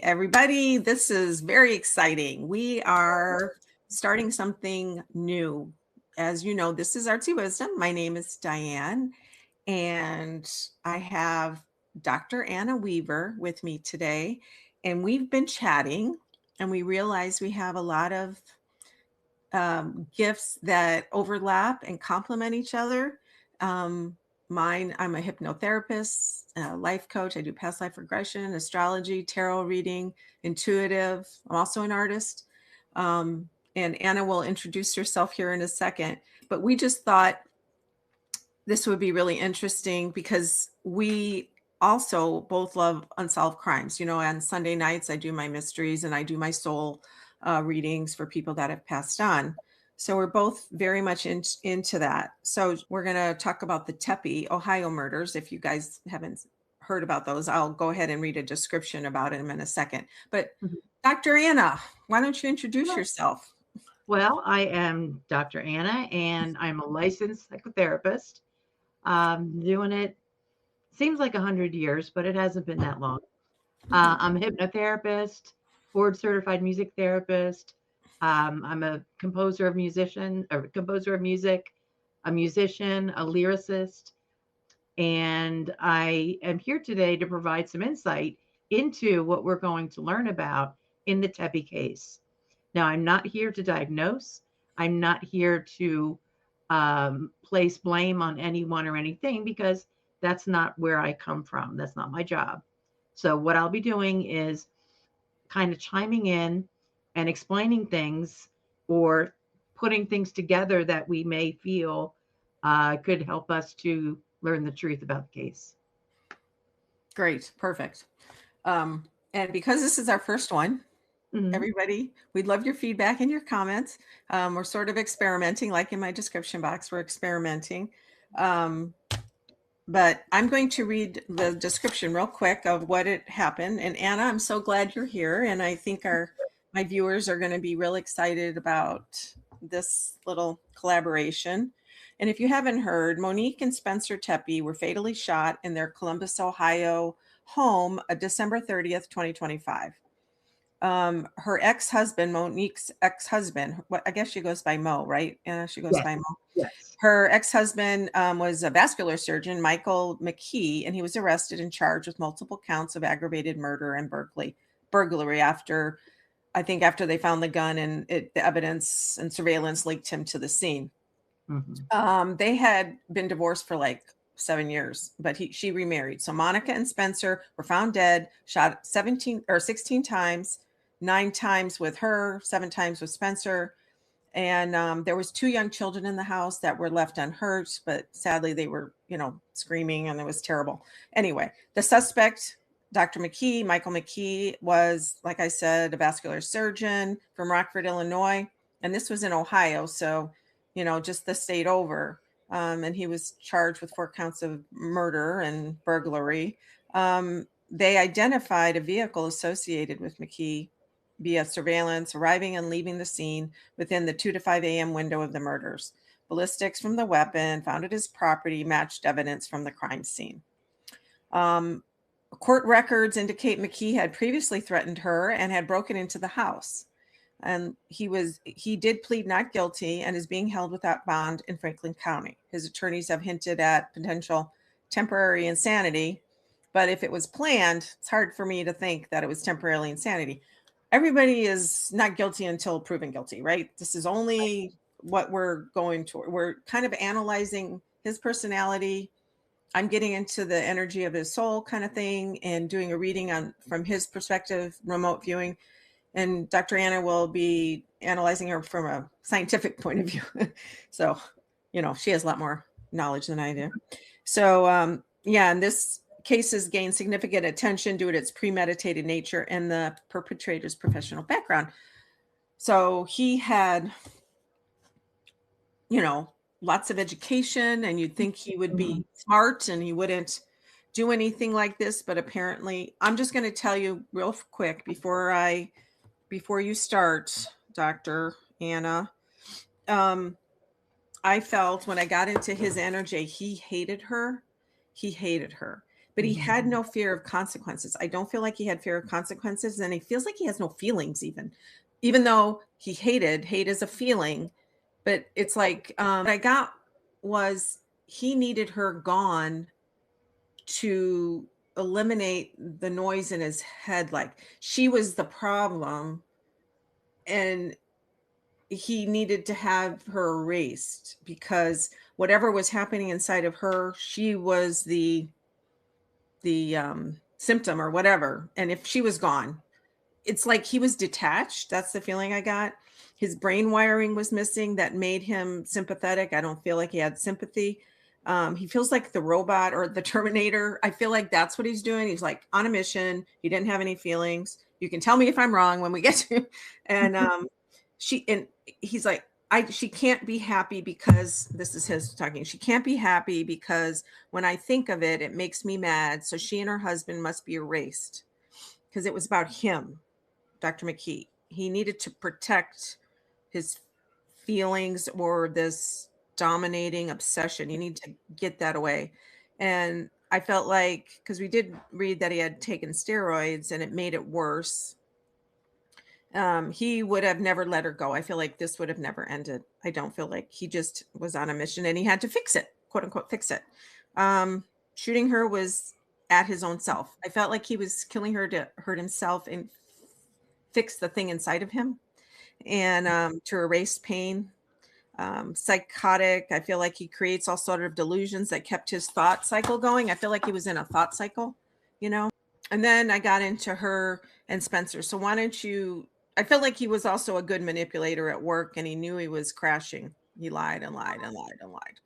everybody. This is very exciting. We are starting something new. As you know, this is ArtsyWisdom. My name is Diane, and I have Dr. Anna Weaver with me today. And we've been chatting, and we realize we have a lot of gifts that overlap and complement each other. Mine, I'm a hypnotherapist, a life coach. I do past life regression, astrology, tarot reading, intuitive. I'm also an artist. And Anna will introduce herself here in a second. But we just thought this would be really interesting because we also both love unsolved crimes. You know, on Sunday nights, I do my mysteries and I do my soul readings for people that have passed on. So we're both very much into that. So we're going to talk about the Tepe, Ohio murders. If you guys haven't heard about those, I'll go ahead and read a description about them in a second. But Dr. Anna, why don't you introduce yourself? Well, I am Dr. Anna, and I'm a licensed psychotherapist. Doing it seems like 100 years, but it hasn't been that long. I'm a hypnotherapist, board certified music therapist. I'm a composer of music, a musician, a lyricist, and I am here today to provide some insight into what we're going to learn about in the Tepe case. Now, I'm not here to diagnose. I'm not here to place blame on anyone or anything because that's not where I come from. That's not my job. So, what I'll be doing is kind of chiming in and explaining things or putting things together that we may feel could help us to learn the truth about the case. Great. Perfect. And because this is our first one, everybody, we'd love your feedback and your comments. We're sort of experimenting, like in my description box, we're experimenting. But I'm going to read the description real quick of what it happened. And Anna, I'm so glad you're here. And I think my viewers are going to be real excited about this little collaboration. And if you haven't heard, Monique and Spencer Tepe were fatally shot in their Columbus, Ohio home December 30th, 2025. Her ex-husband, Monique's ex-husband, I guess she goes by Mo, right? She goes by Mo. Yes. Her ex-husband was a vascular surgeon, Michael McKee, and he was arrested and charged with multiple counts of aggravated murder and burglary after they found the gun and the evidence and surveillance linked him to the scene. They had been divorced for like 7 years, but she remarried. So Monica and Spencer were found dead, shot 16 times, 9 times with her, 7 times with Spencer. And there was 2 young children in the house that were left unhurt, but sadly they were, screaming and it was terrible. Anyway, the suspect, Dr. McKee, Michael McKee, was, like I said, a vascular surgeon from Rockford, Illinois. And this was in Ohio. So, just the state over. And he was charged with 4 counts of murder and burglary. They identified a vehicle associated with McKee via surveillance, arriving and leaving the scene within the 2 to 5 a.m. window of the murders. Ballistics from the weapon found at his property matched evidence from the crime scene. Court records indicate McKee had previously threatened her and had broken into the house. And he did plead not guilty and is being held without bond in Franklin County. His attorneys have hinted at potential temporary insanity, but if it was planned, it's hard for me to think that it was temporary insanity. Everybody is not guilty until proven guilty, right? This is only what we're going to. We're kind of analyzing his personality. I'm getting into the energy of his soul kind of thing and doing a reading from his perspective, remote viewing. And Dr. Anna will be analyzing her from a scientific point of view. So, she has a lot more knowledge than I do. So, and this case has gained significant attention due to its premeditated nature and the perpetrator's professional background. So he had, lots of education, and you'd think he would be smart and he wouldn't do anything like this. But apparently, I'm just going to tell you real quick before you start, Dr. Anna, I felt when I got into his energy, he hated her. but he had no fear of consequences. I don't feel like he had fear of consequences, and he feels like he has no feelings even though he hated. Hate is a feeling, but it's like what I got was he needed her gone to eliminate the noise in his head. Like she was the problem, and he needed to have her erased because whatever was happening inside of her, she was the symptom or whatever. And if she was gone, it's like he was detached. That's the feeling I got. His brain wiring was missing that made him sympathetic. I don't feel like he had sympathy. He feels like the robot or the Terminator. I feel like that's what he's doing. He's like on a mission. He didn't have any feelings. You can tell me if I'm wrong when we get to, and he's like, she can't be happy because this is his talking. She can't be happy because when I think of it, it makes me mad. So she and her husband must be erased because it was about him, Dr. McKee. He needed to protect his feelings or this dominating obsession. You need to get that away. And I felt like, because we did read that he had taken steroids and it made it worse. He would have never let her go. I feel like this would have never ended. I don't feel like he just was on a mission and he had to fix it, quote unquote, fix it. Shooting her was at his own self. I felt like he was killing her to hurt himself and fix the thing inside of him and to erase pain. Psychotic. I feel like he creates all sort of delusions that kept his thought cycle going. I feel like he was in a thought cycle, you know? And then I got into her and Spencer. So why don't you, I felt like he was also a good manipulator at work and he knew he was crashing. He lied and lied and lied and lied.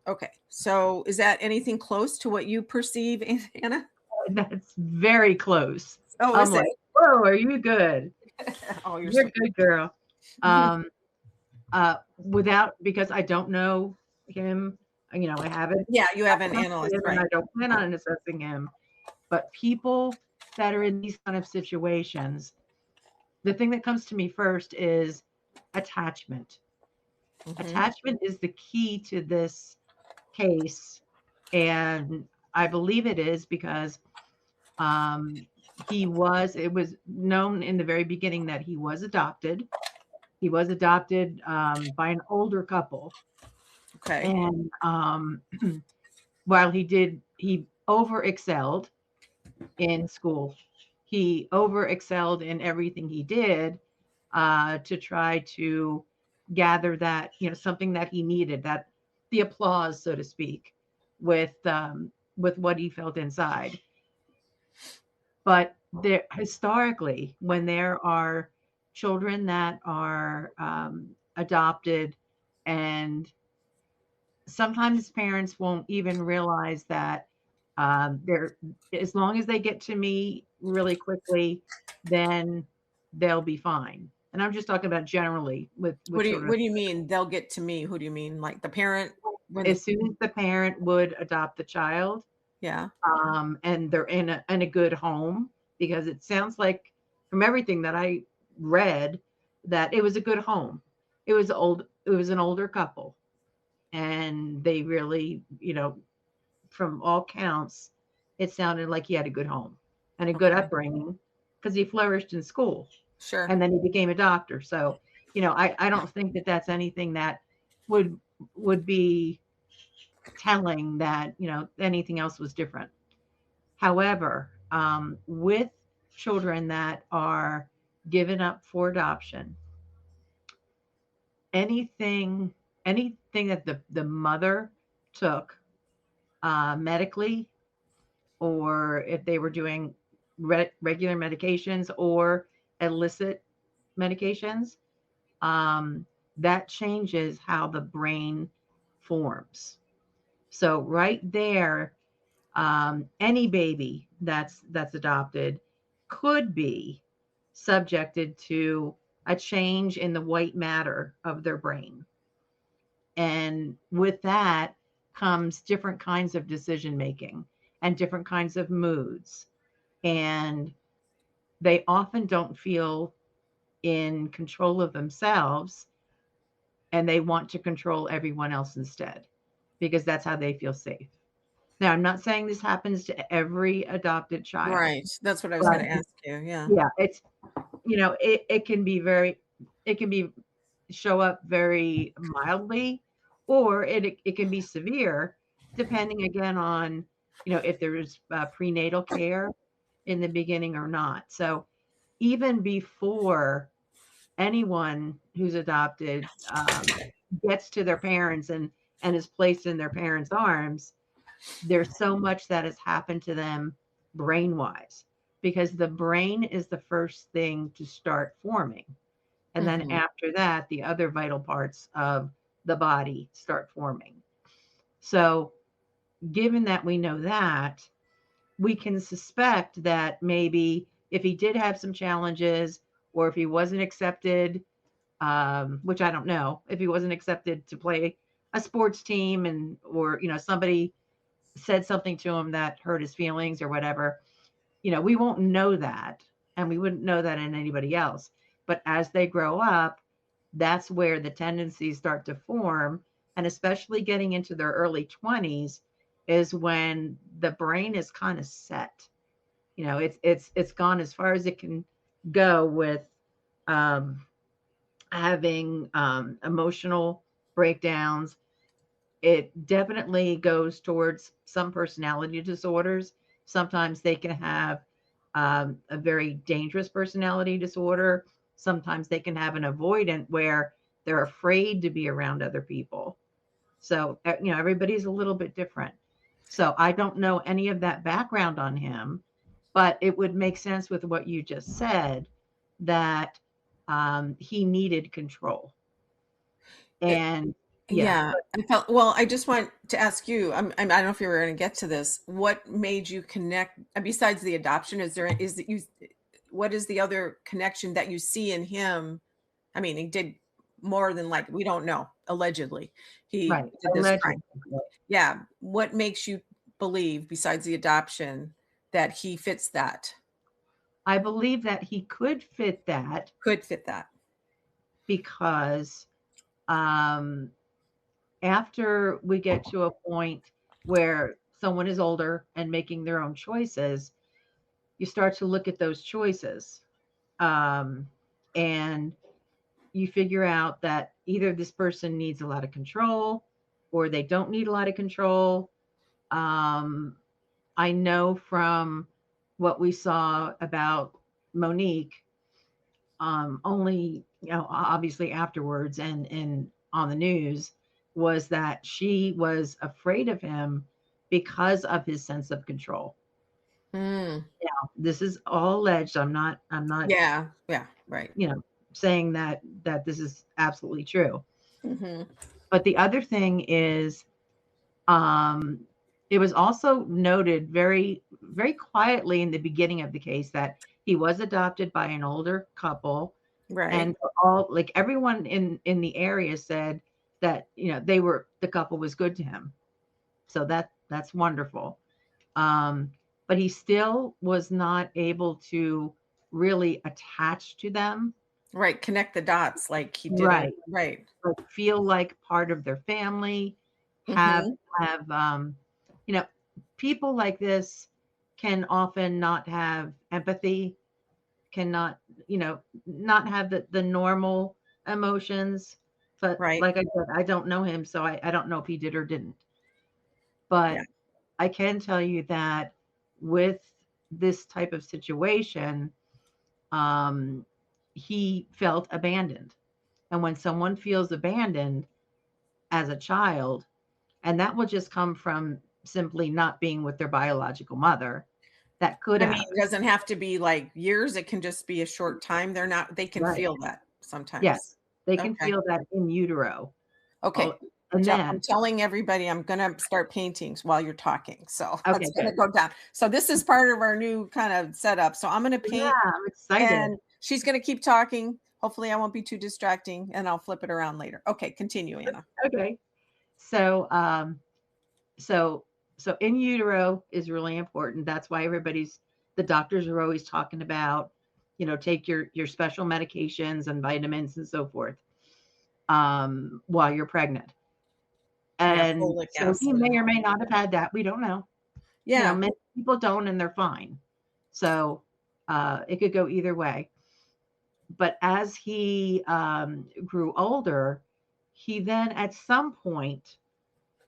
Okay. So is that anything close to what you perceive, Anna? That's very close. Oh, I'm like, whoa, are you good? Oh, you're a good girl. Because I don't know him, I haven't. Yeah, you haven't analyzed, right? I don't plan on assessing him. But people that are in these kind of situations, the thing that comes to me first is attachment. Attachment is the key to this case. And I believe it is because it was known in the very beginning that he was adopted. He was adopted by an older couple. Okay. And while he over-excelled in school. He over-excelled in everything he did to try to gather that, something that he needed, that the applause, so to speak, with what he felt inside. But historically, when there are children that are adopted, and sometimes parents won't even realize that they're, as long as they get to me really quickly, then they'll be fine. And I'm just talking about generally with children. What do you mean they'll get to me? Who do you mean? Like the parent? As soon as the parent would adopt the child, yeah, and they're in a good home, because it sounds like from everything that I read that it was a good home. It was an older couple, and they really, from all counts, it sounded like he had a good home and a good upbringing because he flourished in school. Sure. And then he became a doctor. So, I don't think that that's anything that would be telling that, anything else was different. However, with children that are given up for adoption, anything that the mother took medically, or if they were doing regular medications or illicit medications, that changes how the brain forms. So right there, any baby that's adopted could be subjected to a change in the white matter of their brain. And with that comes different kinds of decision making and different kinds of moods. And they often don't feel in control of themselves, and they want to control everyone else instead, because that's how they feel safe. Now, I'm not saying this happens to every adopted child, Right. That's what I was but going to ask you. Yeah. yeah, it's, it can be it can be show up very mildly, or it can be severe, depending again on, if there's prenatal care in the beginning or not. So even before anyone who's adopted gets to their parents and is placed in their parents' arms, there's so much that has happened to them brain wise, because the brain is the first thing to start forming. And then Hmm. after that, the other vital parts of the body start forming. So, given that we know that, we can suspect that maybe if he did have some challenges, or if he wasn't accepted, which I don't know, if he wasn't accepted to play a sports team, and or somebody said something to him that hurt his feelings or whatever, we won't know that, and we wouldn't know that in anybody else. But as they grow up, that's where the tendencies start to form, and especially getting into their early 20s is when the brain is kind of set. It's gone as far as it can go with um, having emotional breakdowns. It definitely goes towards some personality disorders. Sometimes they can have a very dangerous personality disorder. Sometimes they can have an avoidant where they're afraid to be around other people. So, everybody's a little bit different. So, I don't know any of that background on him, but it would make sense with what you just said that he needed control. And yeah, Yeah, I felt well, I just want to ask you, I don't know if you were going to get to this. What made you connect besides the adoption? Is that you what is the other connection that you see in him? I mean, he did more than like we don't know, allegedly. He right. did this crime. Allegedly. Yeah, what makes you believe besides the adoption that he fits that? I believe that he could fit that Could fit that. because um, after we get to a point where someone is older and making their own choices, you start to look at those choices. Um, and you figure out that either this person needs a lot of control or they don't need a lot of control. Um, I know from what we saw about Monique, only obviously afterwards and on the news, was that she was afraid of him because of his sense of control. Mm, Now, this is all alleged. I'm not yeah, yeah, right. saying that this is absolutely true. Hmm. But the other thing is, um it was also noted very very quietly in the beginning of the case that he was adopted by an older couple. Right. And all, like, everyone in the area said that the couple was good to him. So that's wonderful. um but he still was not able to really attach to them. Right, connect the dots like he didn't. Right. Right. Like, feel like part of their family, have Mhm. have you know people like this can often not have empathy, cannot, not have the normal emotions. But Right. like I said, I don't know him, so I don't know if he did or didn't. Yeah. But I can tell you that with this type of situation, um, he felt abandoned. And when someone feels abandoned as a child, and that will just come from simply not being with their biological mother, that could I mean, happen. it doesn't have to be like years, it can just be a short time. They can Right. feel that sometimes. Yes. They can Okay. feel that in utero. Okay. Oh, and I'm then, telling everybody I'm gonna start paintings while you're talking, so okay, that's gonna good. go down. So this is part of our new kind of setup. So I'm gonna paint, Yeah, I'm excited. and she's gonna keep talking. Hopefully, I won't be too distracting, and I'll flip it around later. Okay, continue, Anna. Okay. So, so so in utero is really important. That's why the doctors are always talking about, take your special medications and vitamins and so forth while you're pregnant. Yeah, And folic so he acid and may or all may that. not have had that. We don't know. Yeah. Many people don't, and they're fine. So it could go either way. But as he grew older, he then at some point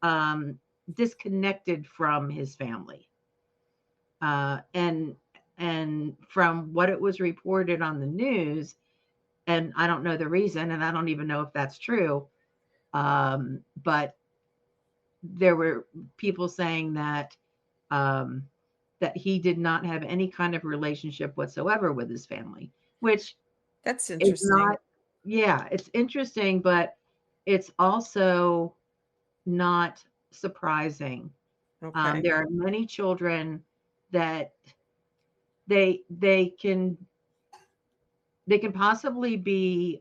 um, disconnected from his family. Uh, and and from what it was reported on the news, and I don't know the reason, and I don't even know if that's true, but there were people saying um, that he did not have any kind of relationship whatsoever with his family, which That's is interesting. not, yeah, it's interesting, but it's also not surprising. Okay. There are many children that they can possibly be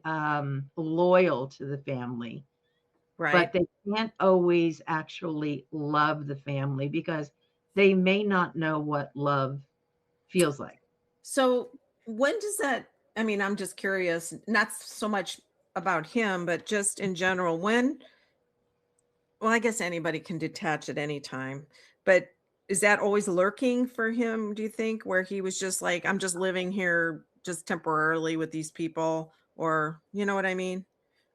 loyal to the family, but Right. they can't always actually love the family because they may not know what love feels like. So when does that, I mean, I'm just curious, not so much about him, but just in general, when, well, I guess anybody can detach at any time, but is that always lurking for him, do you think, where he was just like, I'm just living here just temporarily with these people, or you know what I mean?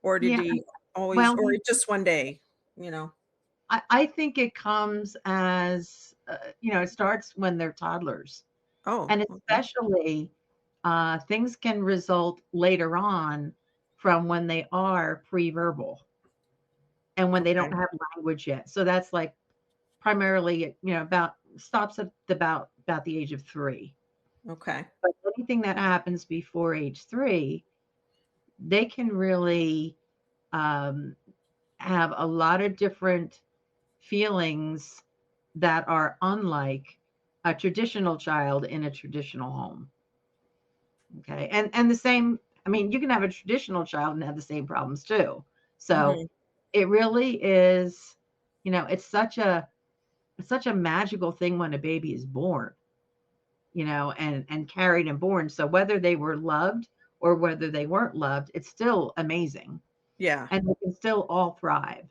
Or did Yeah, he always, well, or just one day, you know? I think it comes as it starts when they're toddlers, Oh, and okay. especially things can result later on from when they are pre-verbal and when they don't Okay. have language yet. So that's like primarily, about stops at about the age of 3. Okay. But anything that happens before age 3, they can really um, have a lot of different feelings that are unlike a traditional child in a traditional home. Okay. And the same, I mean, you can have a traditional child and have the same problems too. So Mhm. it really is, it's such a magical thing when a baby is born, and carried and born. So whether they were loved or whether they weren't loved, it's still amazing. Yeah. And they can still all thrive.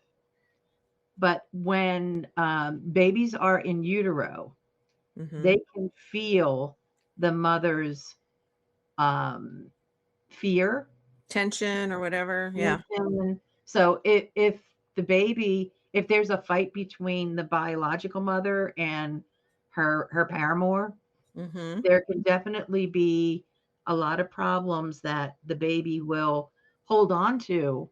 But when babies are in utero, Mhm. they can feel the mother's um, fear, Tension or whatever. Yeah. tension. So if the baby, if there's a fight between the biological mother and her paramour, Mhm. there can definitely be a lot of problems that the baby will hold on to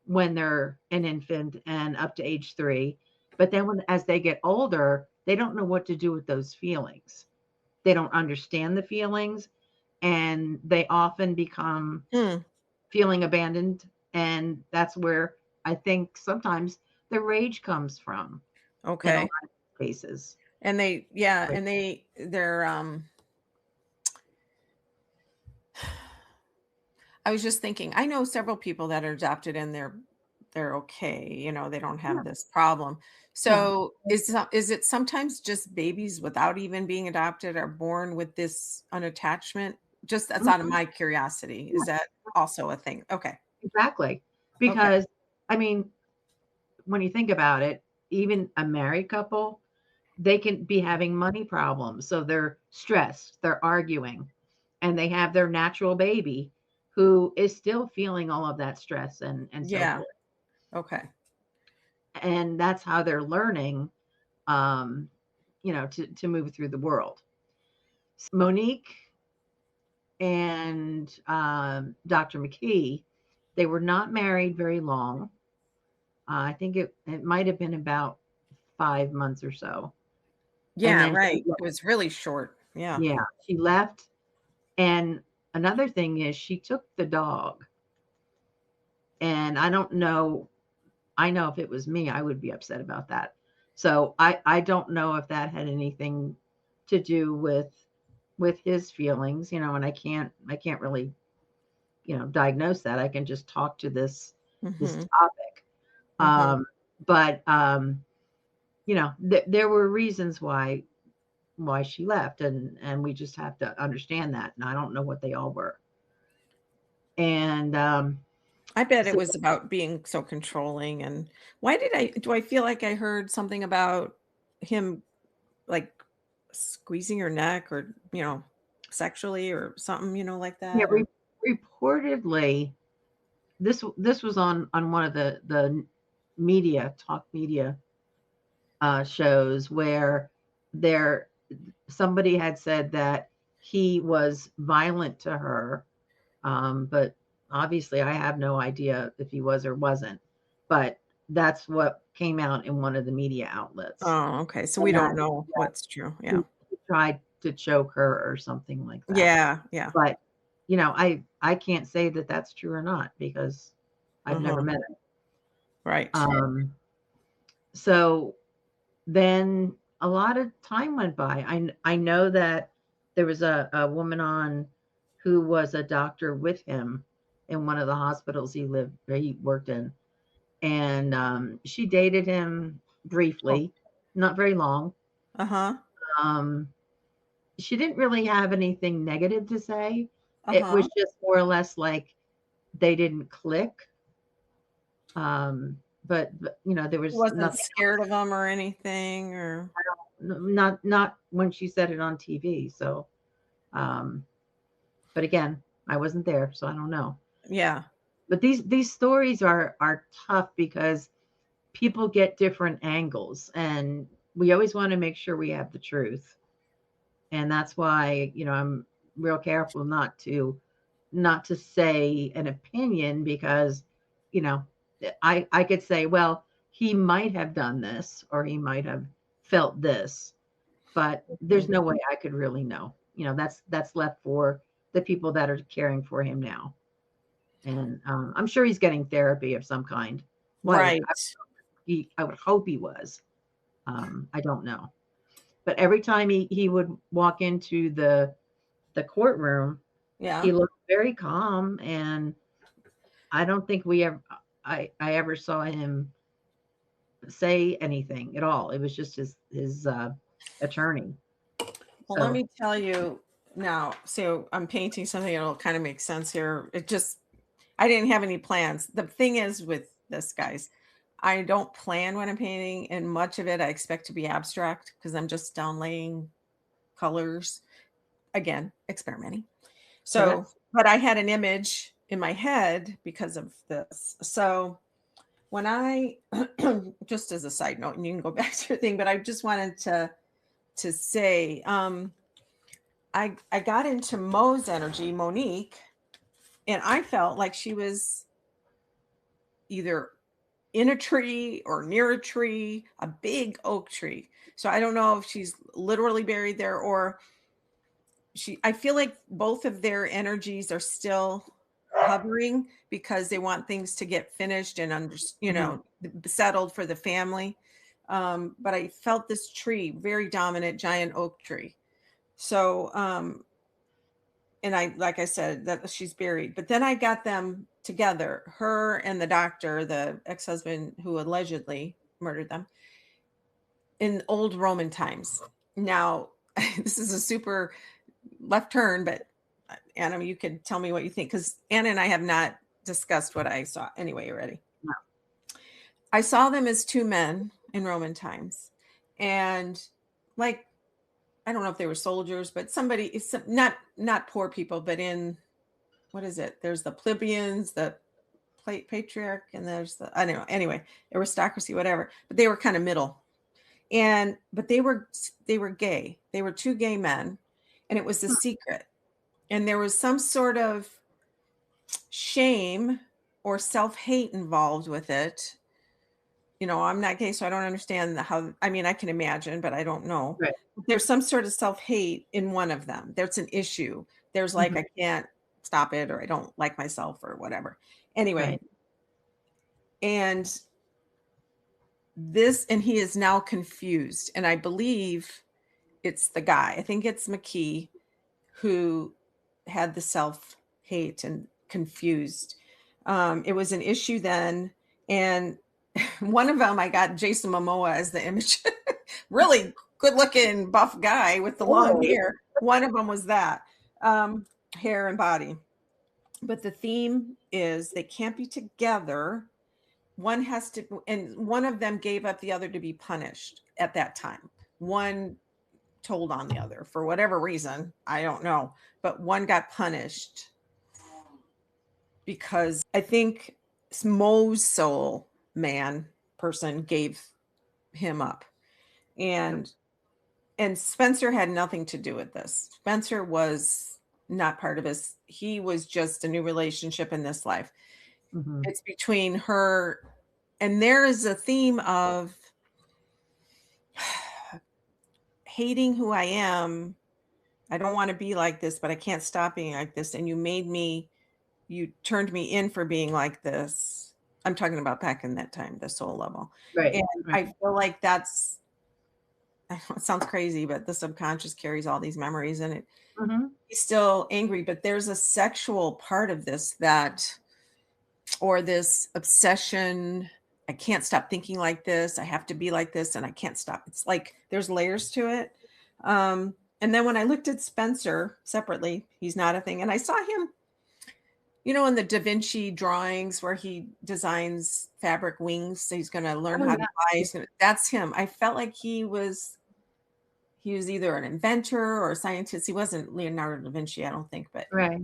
when they're an infant and up to age 3. But then as they get older, they don't know what to do with those feelings. They don't understand the feelings, and they often become Hmm. feeling abandoned. And that's where I think sometimes the rage comes from in a lot Okay. of cases. And they, yeah, Right. and they're I was just thinking, I know several people that are adopted and they're okay, they don't have Yeah. this problem. Yeah. So is it sometimes just babies without even being adopted are born with this unattachment? Just that's out of Mhm. my curiosity. Is Yeah, that also a thing? Okay. exactly. Okay. Because, I mean, when you think about it, even a married couple, they can be having money problems. So they're stressed, they're arguing, and they have their natural baby who is still feeling all of that stress and so Yeah. forth. Okay. And that's how they're learning, um, to move through the world. Monique and Dr. McKee, they were not married very long. I think it might have been about 5 months or so. And Yeah, then she right. left. It was really short. Yeah. Yeah, she left. And another thing is she took the dog. And I don't know. I know if it was me, I would be upset about that. So I don't know if that had anything to do with his feelings, and I can't really, diagnose that. I can just talk to this Mhm. topic. Mhm. Um, but there were reasons why she left, and we just have to understand that. And I don't know what they all were. And I bet it So was about being so controlling. And why do I feel like I heard something about him like squeezing her neck or, sexually or something, like yeah, that? Or, reportedly, this was on one of the talk media shows where there somebody had said that he was violent to her, but obviously I have no idea if he was or wasn't. But that's what came out in one of the media outlets, oh, okay. So we and don't that know what's true. Yeah. he tried to choke her or something like that. Yeah. Yeah. But I can't say that that's true or not because I've never Uh-huh. met him. Right. So then a lot of time went by. I know that there was a woman on who was a doctor with him in one of the hospitals he worked in, and she dated him Oh, briefly, not very long. uh-huh. Um, she didn't really have anything negative to say. It Uh-huh. was just more or less like they didn't click. But there He was wasn't nothing scared of them or anything or not when she said it on TV. So, um, but again, I wasn't there, so I don't know. yeah. But these stories are tough because people get different angles, and we always want to make sure we have the truth. And that's why I'm real careful not to say an opinion because you know I could say, well, he might have done this or he might have felt this, but there's Mhm. no way I could really know. That's left for the people that are caring for him now. And I'm sure he's getting therapy of some kind. Well, Right. I would hope he was. I don't know, but every time he would walk into the courtroom, he Yeah. looked very calm, and I don't think I ever saw him say anything at all. It was just his attorney. Well, let So me tell you now. So I'm painting something that'll kind of make sense here. I didn't have any plans. The thing is with this, guys, I don't plan when I'm painting, and much of it I expect to be abstract because I'm just downlaying colors. Again, experimenting. yeah, So, but I had an image in my head because of this. So when I, just as a side note, and you can go back to your thing, but I just wanted to say, I got into Mo's energy, Monique, and I felt like she was either in a tree or near a tree, a big oak tree. So I don't know if she's literally buried there or I feel like both of their energies are still hovering because they want things to get finished and mhm, settled for the family. But I felt this tree, very dominant, giant oak tree. So, and like I said, that she's buried. But then I got them together, her and the doctor, the ex-husband who allegedly murdered them in old Roman times. Now, this is a super left turn, but Anna, you could tell me what you think because Anna and I have not discussed what I saw anyway already. no, I saw them as two men in Roman times, and like I don't know if they were soldiers, but somebody is not poor people, but in what is it? There's the plebeians, the patriarch, and there's the I don't know. Anyway, aristocracy, whatever. But they were kind of middle, but they were gay. They were two gay men, and it was a secret. And there was some sort of shame or self-hate involved with it. I'm not gay, so I don't understand how, I mean, I can imagine, but I don't know. right, There's some sort of self-hate in one of them. There's an issue. There's like, mhm, I can't stop it, or I don't like myself, or whatever. Anyway, right, and he is now confused. And I believe it's the guy. I think it's McKee who had the self hate and confused. It was an issue then. And one of them, I got Jason Momoa as the image. Really good looking, buff guy with the long oh, hair. One of them was that hair and body. but the theme is they can't be together. One has to, and one of them gave up the other to be punished at that time. One told on the other for whatever reason. I don't know. But one got punished because I think Mo's soul person gave him up. And Spencer had nothing to do with this. Spencer was not part of this. He was just a new relationship in this life. Mm-hmm. It's between her, and there is a theme of hating who I am. I don't want to be like this, but I can't stop being like this. And you turned me in for being like this. I'm talking about back in that time, the soul level. Right. And Right. I feel like that's, I know it sounds crazy, but the subconscious carries all these memories in it. Mm-hmm. He's still angry, but there's a sexual part of this or this obsession. I can't stop thinking like this. I have to be like this and I can't stop. It's like there's layers to it. And then when I looked at Spencer separately, he's not a thing. And I saw him, in the Da Vinci drawings where he designs fabric wings. So he's going to learn how to fly. That's him. I felt like he was either an inventor or a scientist. He wasn't Leonardo da Vinci, I don't think, but Right.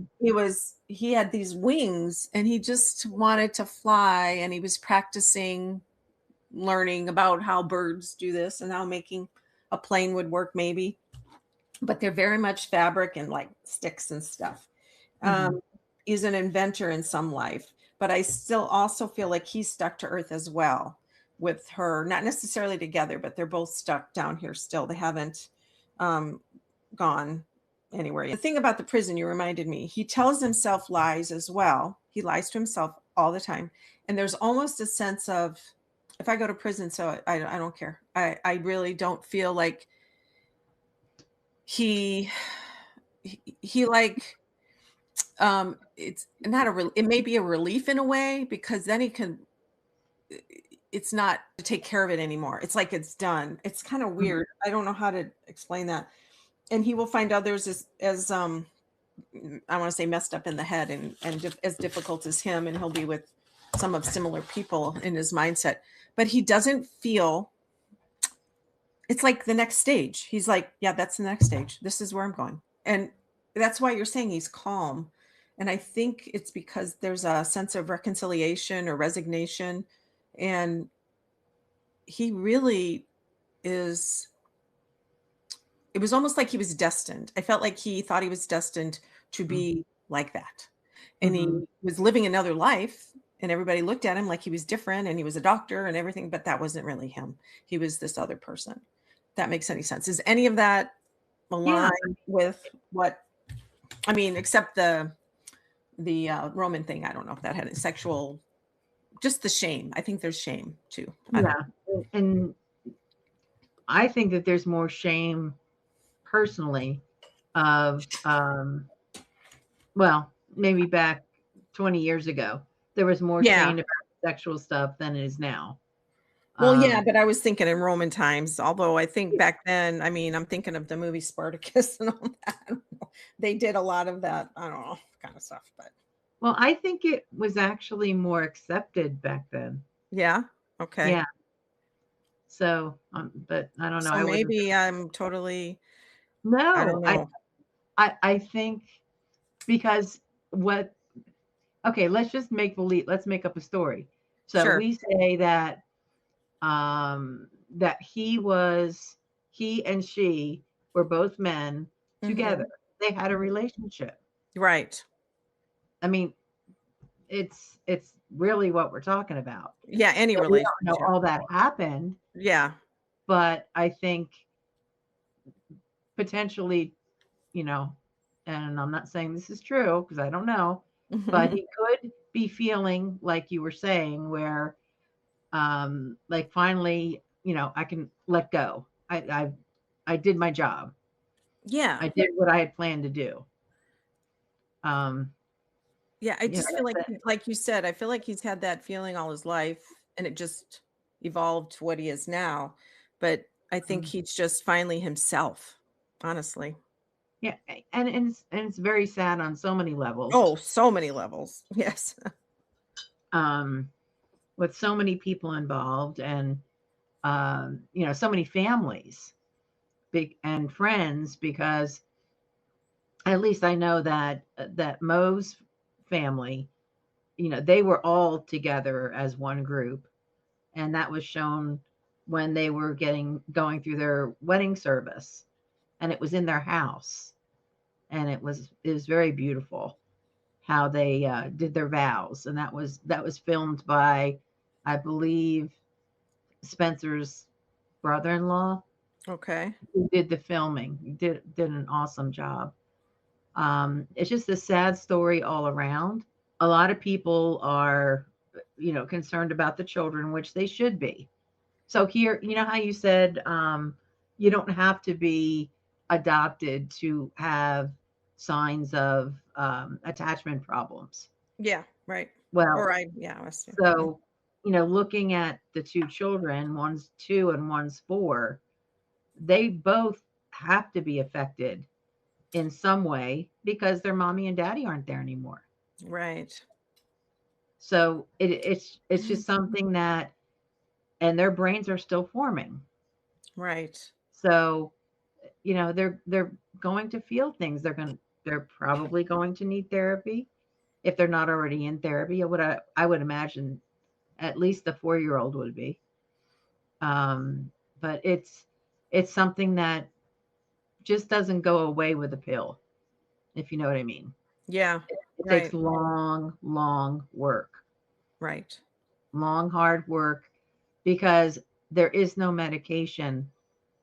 he had these wings and he just wanted to fly, and he was practicing learning about how birds do this and how making a plane would work maybe. But they're very much fabric and like sticks and stuff. Mm-hmm. He's an inventor in some life, but I still also feel like he's stuck to Earth as well with her, not necessarily together, but they're both stuck down here still. They haven't gone anywhere yet. The thing about the prison, you reminded me, he tells himself lies as well. He lies to himself all the time. And there's almost a sense of, if I go to prison, so I don't care. I really don't feel like he like, it's not it may be a relief in a way, because then it's not to take care of it anymore. It's like it's done. It's kind of weird. I don't know how to explain that. And he will find others as I want to say messed up in the head and as difficult as him, and he'll be with some of similar people in his mindset. But he doesn't feel, it's like the next stage. He's like, yeah, that's the next stage. This is where I'm going. And that's why you're saying he's calm. And I think it's because there's a sense of reconciliation or resignation. And he really is, it was almost like he was destined. I felt like he thought he was destined to be like that. And he was living another life, and everybody looked at him like he was different, and he was a doctor and everything, but that wasn't really him. He was this other person. If that makes any sense. Is any of that aligned with what, I mean, except the Roman thing? I don't know if that had a sexual, just the shame. I think there's shame too. And I think that there's more shame personally of, well, maybe back 20 years ago, there was more shame about sexual stuff than it is now. Well, yeah, but I was thinking in Roman times, although I think back then, I mean, I'm thinking of the movie Spartacus and all that. They did a lot of that, I don't know, kind of stuff, but. Well, I think it was actually more accepted back then. Yeah. Okay. Yeah. So, but I don't know. So maybe I'm totally. No, I don't know. I think because okay, let's make up a story. So we say that, that he and she were both men together. They had a relationship. Right. I mean, it's really what we're talking about. Yeah, any relationship. We don't know all that happened. Yeah. But I think potentially, and I'm not saying this is true because I don't know, but he could be feeling like you were saying, where like finally, I can let go. I did my job. Yeah. I did what I had planned to do. Yeah, I just feel like you said, I feel like he's had that feeling all his life, and it just evolved to what he is now. But I think he's just finally himself, honestly. Yeah, and it's very sad on so many levels. Oh, so many levels. Yes. Um, with so many people involved, and so many families, big and friends, because at least I know that Mo's family, they were all together as one group, and that was shown when they were going through their wedding service, and it was in their house, and it was very beautiful how they did their vows, and that was filmed by, I believe, Spencer's brother-in-law, Okay. who did the filming. He did an awesome job. It's just a sad story all around. A lot of people are, concerned about the children, which they should be. So here, you know how you said, you don't have to be adopted to have signs of attachment problems. Yeah. Right. Well, Or yeah, I was, yeah. so, looking at the two children, one's 2 and one's 4, they both have to be affected in some way because their mommy and daddy aren't there anymore. Right. So it's just something that, and their brains are still forming. Right. So, they're going to feel things. They're probably going to need therapy if they're not already in therapy. I would imagine at least the 4-year-old would be. But it's something that just doesn't go away with a pill, if you know what I mean. Yeah. It takes Right. long, long work, Right. long, hard work, because there is no medication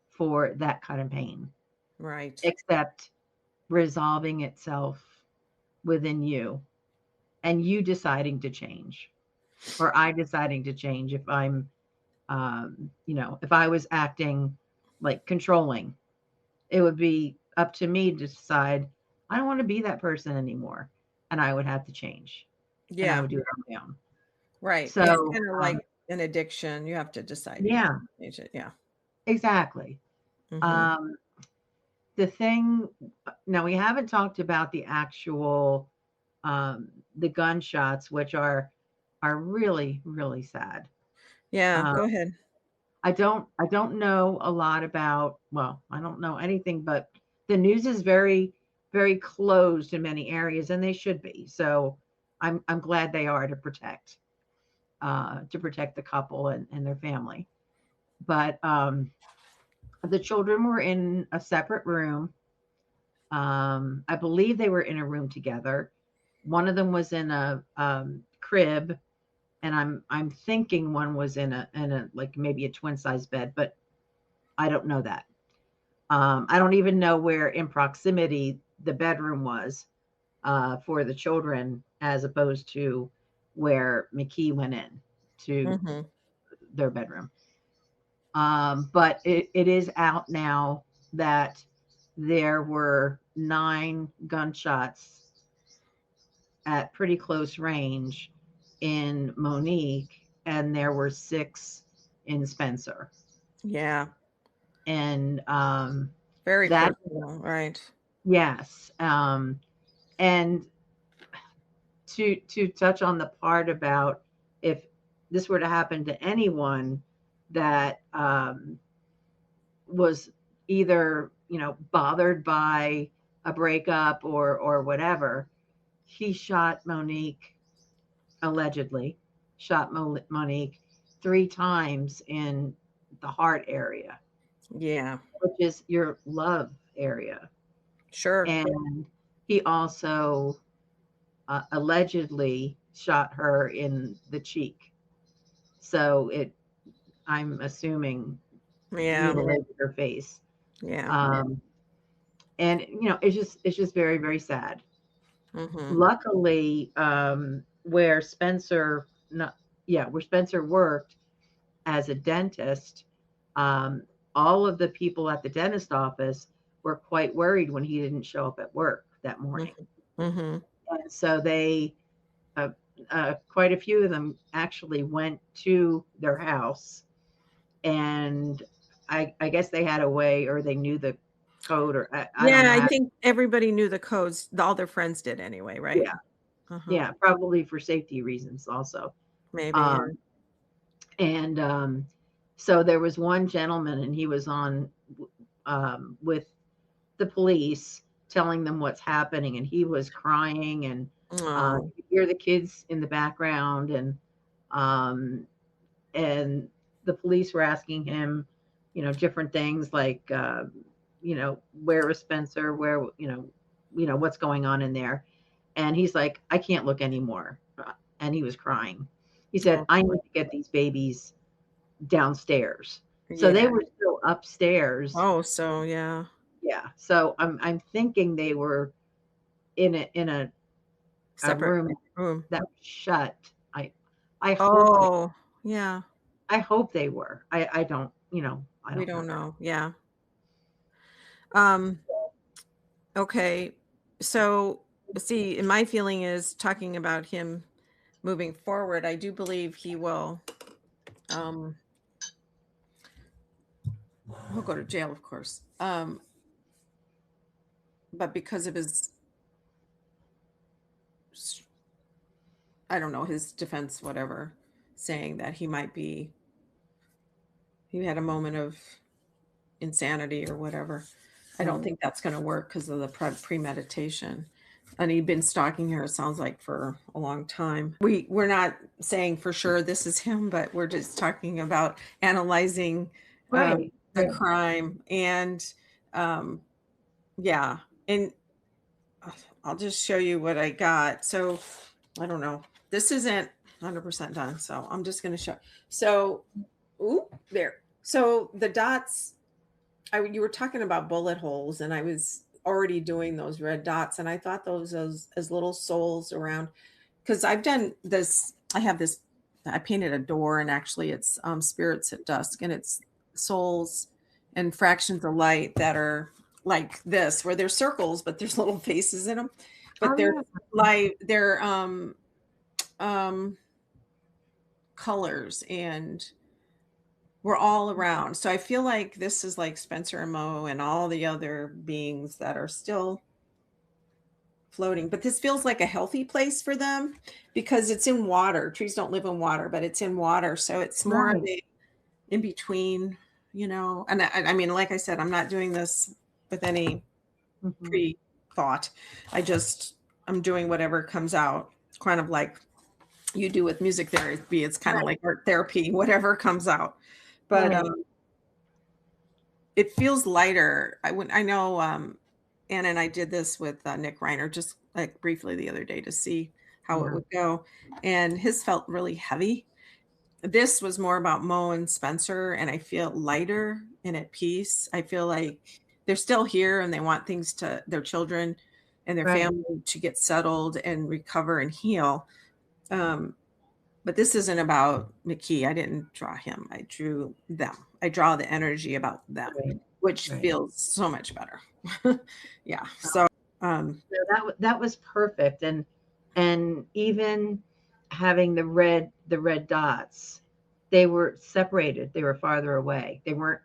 for that kind of pain Right. except resolving itself within you, and you deciding to change, or I deciding to change. If I'm, if I was acting like controlling, it would be up to me to decide I don't want to be that person anymore, and I would have to change, and I Yeah. would do it on my own. Right. Yeah. So, Kind of like an addiction. You have to decide you want yeah, to change it. Yeah. exactly. Mm-hmm. Um, the thing now, we haven't talked about the actual the gunshots, which are really, really sad. Yeah. Um, Go ahead. I don't know a lot about, well, I don't know anything, but the news is very, very closed in many areas, and they should be. So I'm glad they are, to protect the couple and their family. But the children were in a separate room. I believe they were in a room together. One of them was in a crib, and I'm thinking one was in a like maybe a twin size bed, but I don't know that. I don't even know where in proximity the bedroom was for the children, as opposed to where McKee went in to Mm-hmm. their bedroom. But it is out now that there were 9 gunshots at pretty close range in Monique, and there were 6 in Spencer. Yeah. And Very that, personal. Right. yes. And to touch on the part about if this were to happen to anyone that was either bothered by a breakup or whatever, he shot Monique, allegedly shot Monique 3 times in the heart area, Yeah. which is your love area. Sure. And he also allegedly shot her in the cheek. So I'm assuming, Yeah. mutilated her face. Yeah. Um, and it's just very, very sad. Mm-hmm. Luckily, where Spencer, not, yeah, where Spencer worked as a dentist, um, all of the people at the dentist office were quite worried when he didn't show up at work that morning. Mm-hmm. Mm-hmm. And so uh, quite a few of them actually went to their house, and I guess they had a way, or they knew code, or I don't Yeah, know I how. think everybody knew the codes. All their friends did anyway, right? Yeah, Uh-huh. yeah, probably for safety reasons also. Maybe, yeah. Um, and so there was one gentleman, and he was on with the police, telling them what's happening, and he was crying, and Oh, you could hear the kids in the background, um, and the police were asking him, different things like, where is Spencer? Where, what's going on in there? And he's like, I can't look anymore. And he was crying. He said, oh, I need to get these babies downstairs. So they yeah. were still upstairs. Oh, so yeah. Yeah. So I'm thinking they were in a Separate room room. that was shut. I hope they Oh, yeah. I hope they were. I don't, I We don't don't know. know. Yeah. Um, okay. So, see, and my feeling is talking about him moving forward, I do believe he will um he'll go to jail, of course. But because of his I don't know, his defense, whatever, saying that he had a moment of insanity or whatever. I don't Right. think that's going to work because of the premeditation. And he'd been stalking her, it sounds like, for a long time. We're not saying for sure this is him, but we're just talking about analyzing Right. the Right. crime. And yeah, and I'll just show you what I got. So I don't know. This isn't 100% done, so I'm just going to show. So, ooh, there. So the dots, you were talking about bullet holes, and I was already doing those red dots, and I thought those as little souls around, because I've done this. I have this. I painted a door, and actually, it's spirits at dusk, and it's souls and fractions of light that are like this, where they're circles, but there's little faces in them, but Oh they're yeah. like they're um colors, and we're all around. So I feel like this is like Spencer and Mo and all the other beings that are still floating. But this feels like a healthy place for them because it's in water. Trees don't live in water, but it's in water. So it's more of Right. a in between, And I mean, like I said, I'm not doing this with any Hmm. pre thought. I'm doing whatever comes out, kind of like you do with music therapy. It's kind of Right. like art therapy, whatever comes out. But Right. it feels lighter. I know Anna and I did this with Nick Reiner just like briefly the other day to see how it Yeah. would go, and his felt really heavy. This was more about Mo and Spencer, and I feel lighter and at peace. I feel like they're still here and they want things to their children and their Right. family to get settled and recover and heal. But this isn't about McKee. I didn't draw him. I drew them. I draw the energy about them, Right. which Right. feels so much better. Yeah. So, um, So that was perfect, and even having the red dots, they were separated. They were farther away. They weren't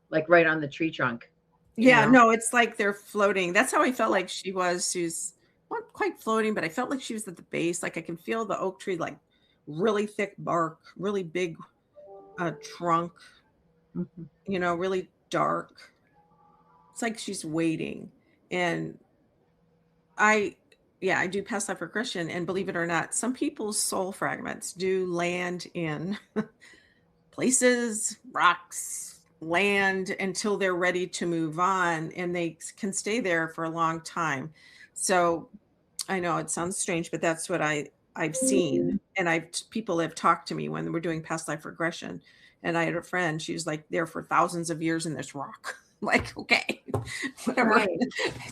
like right on the tree trunk. You yeah, know. no, it's like they're floating. That's how I felt like she was. She's not quite floating, but I felt like she was at the base. Like I can feel the oak tree, like really thick bark, really big trunk, Mhm. really dark. It's like she's waiting. And I yeah, I do past life regression, and believe it or not, some people's soul fragments do land in places, rocks, land until they're ready to move on, and they can stay there for a long time. So I know it sounds strange, but that's what I've seen, and I've people have talked to me when we're doing past life regression, and I had a friend, she was like there for thousands of years in this rock. Like, okay, whatever, Right.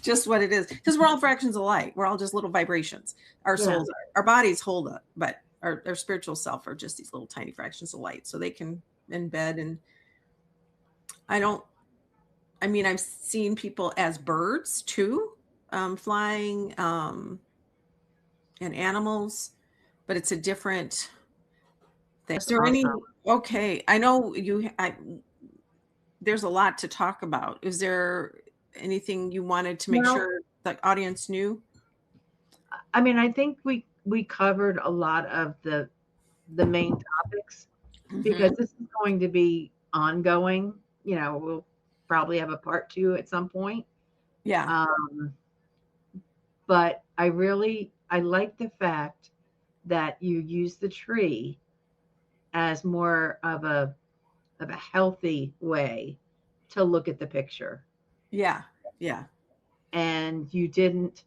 just what it is, because we're all fractions of light. We're all just little vibrations. Our Yeah. souls, our bodies hold up, but our spiritual self are just these little tiny fractions of light. So they can embed, and I don't. I mean, I've seen people as birds too, flying, and animals, but it's a different thing. Is That's there any? awesome. Okay, I know you. There's a lot to talk about. Is there? anything you wanted to make Well, sure the audience knew? I mean, I think we covered a lot of the main topics because Hmm. this is going to be ongoing. You know, we'll probably have a part two at some point. Yeah. Um, but I like the fact that you use the tree as more of a healthy way to look at the picture, Yeah. Yeah. and you didn't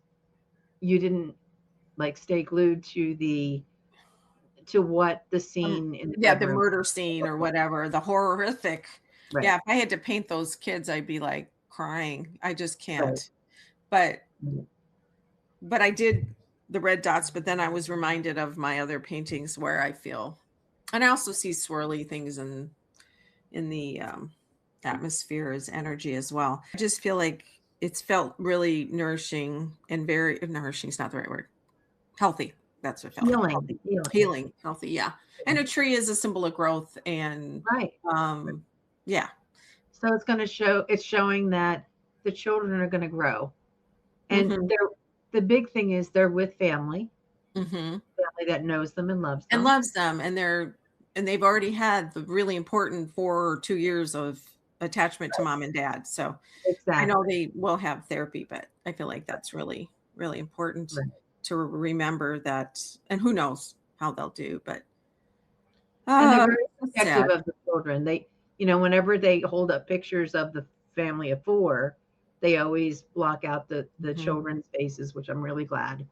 like stay glued to what the scene in the Yeah, the bedroom murder scene or looked like. whatever, the horrific. Right, Yeah, if I had to paint those kids, I'd be like crying. I just right. can't. But Mhm. but I did the red dots, but then I was reminded of my other paintings where I feel, and I also see swirly things in the atmosphere as energy as well. I just feel like it's felt really nourishing and very nourishing is not the right word. Healthy. That's what it felt like. Healing, Healthy. healing. Healing, healthy, yeah. And a tree is a symbol of growth and Right. um yeah. So it's showing that the children are going to grow. And Mhm. the big thing is they're with Mhm. family that knows them and loves And them. loves them and they've already had the really important 4 or 2 years of attachment to mom and dad. So I know Exactly. they will have therapy, but I feel like that's really, really important Right. to remember that. And who knows how they'll do, but And they're uh, very it's protective sad. of the children. Whenever they hold up pictures of the family of four, they always block out the Hmm. children's faces, which I'm really glad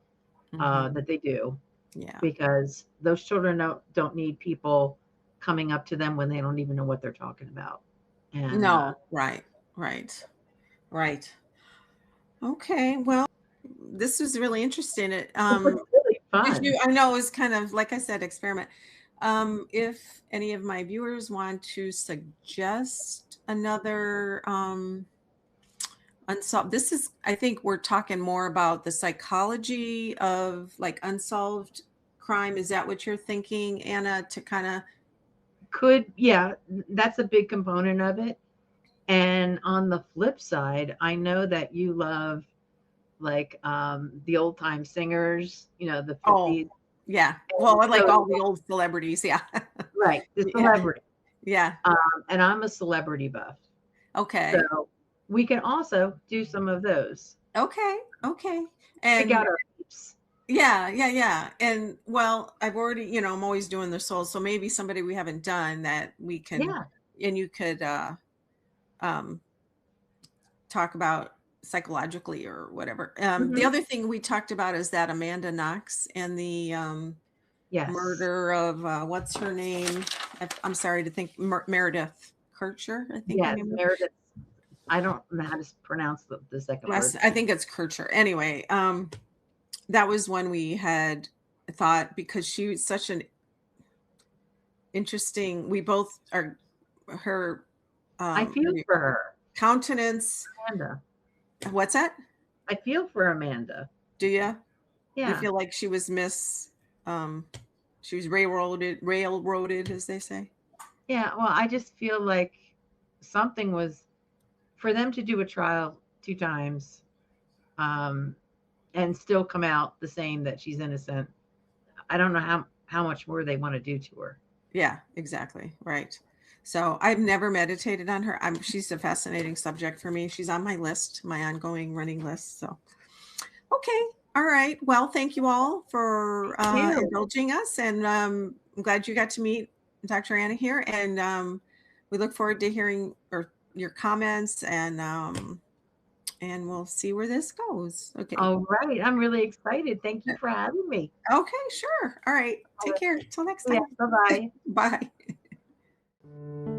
Hmm. that they do, Yeah. because those children don't need people coming up to them when they don't even know what they're talking about. And No. Right. Right. Right. Okay. Well, this was really interesting. it was really Did fun. you? I know it was kind of like I said, experiment. If any of my viewers want to suggest another unsolved, this is, I think we're talking more about the psychology of like unsolved crime. Is that what you're thinking, Anna? To kind of, Yeah, that's a big component of it. And on the flip side, I know that you love like the old time singers, the oh, 50s. yeah. And Well, I like so, all the old celebrities. Yeah. right, the Yeah. celebrity. Yeah. And I'm a celebrity buff. Okay. So we can also do some of those. Okay. Okay. Pick And out our peeps. yeah, yeah, yeah. And well, I've already, I'm always doing the souls. So maybe somebody we haven't done that we can, Yeah. and you could um talk about psychologically or whatever. The Hmm. other thing we talked about is that Amanda Knox and the Yes. murder of what's her name? I'm sorry to think Meredith Kircher, I think her Yes. name was. Meredith. I don't know how to pronounce the second word. I think it's Kircher. Anyway, that was when we had thought because she was such an interesting, we both are her I feel for her, countenance. Amanda. What's that? I feel for Amanda. Do you Yeah. feel like um she was railroaded as they say? Yeah. Well, I just feel like something was for them to do a trial two times, um, and still come out the same that she's innocent. I don't know how much more they want to do to her. Yeah, exactly, right. So I've never meditated on her. She's a fascinating subject for me. She's on my list, my ongoing running list. So okay. All right. Well, thank you all for You. indulging us. And I'm glad you got to meet Dr. Anna here. And we look forward to hearing your comments and we'll see where this goes. Okay. All right. I'm really excited. Thank you for having me. Okay, sure. All right. All Take right. care. Till next Yeah. time. Bye bye. Bye.